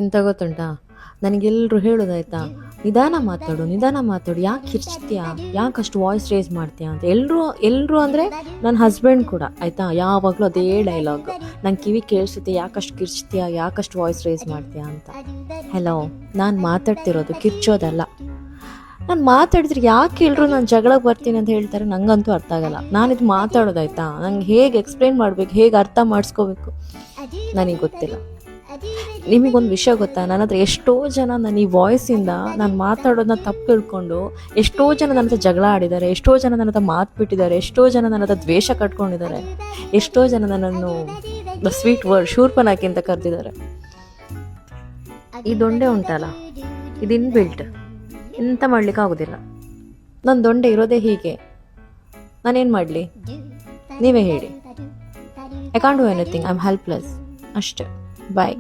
ಎಂತ ಗೊತ್ತುಂಟಾ, ನನಗೆಲ್ಲರೂ ಹೇಳೋದಾಯ್ತಾ, ನಿಧಾನ ಮಾತಾಡು, ಯಾಕೆ ಕಿರ್ಚ್ತೀಯಾ, ಯಾಕೆ ಅಷ್ಟು ವಾಯ್ಸ್ ರೇಸ್ ಮಾಡ್ತೀಯಾ ಅಂತ. ಎಲ್ಲರೂ ಅಂದರೆ ನನ್ನ ಹಸ್ಬೆಂಡ್ ಕೂಡ ಆಯಿತಾ, ಯಾವಾಗಲೂ ಅದೇ ಡೈಲಾಗ್, ನಂಗೆ ಕಿವಿ ಕೇಳಿಸುತ್ತೆ, ಯಾಕಷ್ಟು ಕಿರ್ಚ್ತೀಯಾ, ಯಾಕಷ್ಟು ವಾಯ್ಸ್ ರೇಸ್ ಮಾಡ್ತೀಯಾ ಅಂತ. ಹೆಲೋ, ನಾನು ಮಾತಾಡ್ತಿರೋದು ಕಿರ್ಚೋದಲ್ಲ. ನಾನು ಮಾತಾಡಿದ್ರೆ ಯಾಕೆ ಎಲ್ಲರೂ ನಾನು ಜಗಳಕ್ಕೆ ಬರ್ತೀನಿ ಅಂತ ಹೇಳ್ತಾರೆ, ನಂಗಂತೂ ಅರ್ಥ ಆಗಲ್ಲ. ನಾನಿದು ಮಾತಾಡೋದಾಯ್ತಾ, ನಂಗೆ ಹೇಗೆ ಎಕ್ಸ್ಪ್ಲೇನ್ ಮಾಡಬೇಕು, ಹೇಗೆ ಅರ್ಥ ಮಾಡಿಸ್ಕೋಬೇಕು ನನಗೆ ಗೊತ್ತಿಲ್ಲ. ನಿಮಗೊಂದು ವಿಷಯ ಗೊತ್ತಾ, ನನ್ನ ಹತ್ರ ಎಷ್ಟೋ ಜನ ನನ್ನ ಈ ವಾಯ್ಸಿಂದ ನಾನು ಮಾತಾಡೋದನ್ನ ತಪ್ಪು ತಿಳ್ಕೊಂಡು ಎಷ್ಟೋ ಜನ ನನ್ನ ಹತ್ರ ಜಗಳ ಆಡಿದ್ದಾರೆ, ಎಷ್ಟೋ ಜನ ನನ್ನ ಹತ್ರ ಮಾತು ಬಿಟ್ಟಿದ್ದಾರೆ, ಎಷ್ಟೋ ಜನ ನನ್ನ ಹತ್ರ ದ್ವೇಷ ಕಟ್ಕೊಂಡಿದ್ದಾರೆ, ಎಷ್ಟೋ ಜನ ನನ್ನನ್ನು ಸ್ವೀಟ್ ವರ್ಡ್ ಶೂರ್ಪನಾಕಿ ಅಂತ ಕರೆದಿದ್ದಾರೆ. ಈ ದೊಂಡೆ ಉಂಟಲ್ಲ, ಇದು ಇನ್ಬಿಲ್ಟ್, ಎಂತ ಮಾಡ್ಲಿಕ್ಕೆ ಆಗೋದಿಲ್ಲ. ನನ್ನ ದೊಂಡೆ ಇರೋದೇ ಹೀಗೆ, ನಾನೇನು ಮಾಡಲಿ ನೀವೇ ಹೇಳಿ. I can't do anything, I am helpless ಅಷ್ಟೇ. ಬಾಯ್.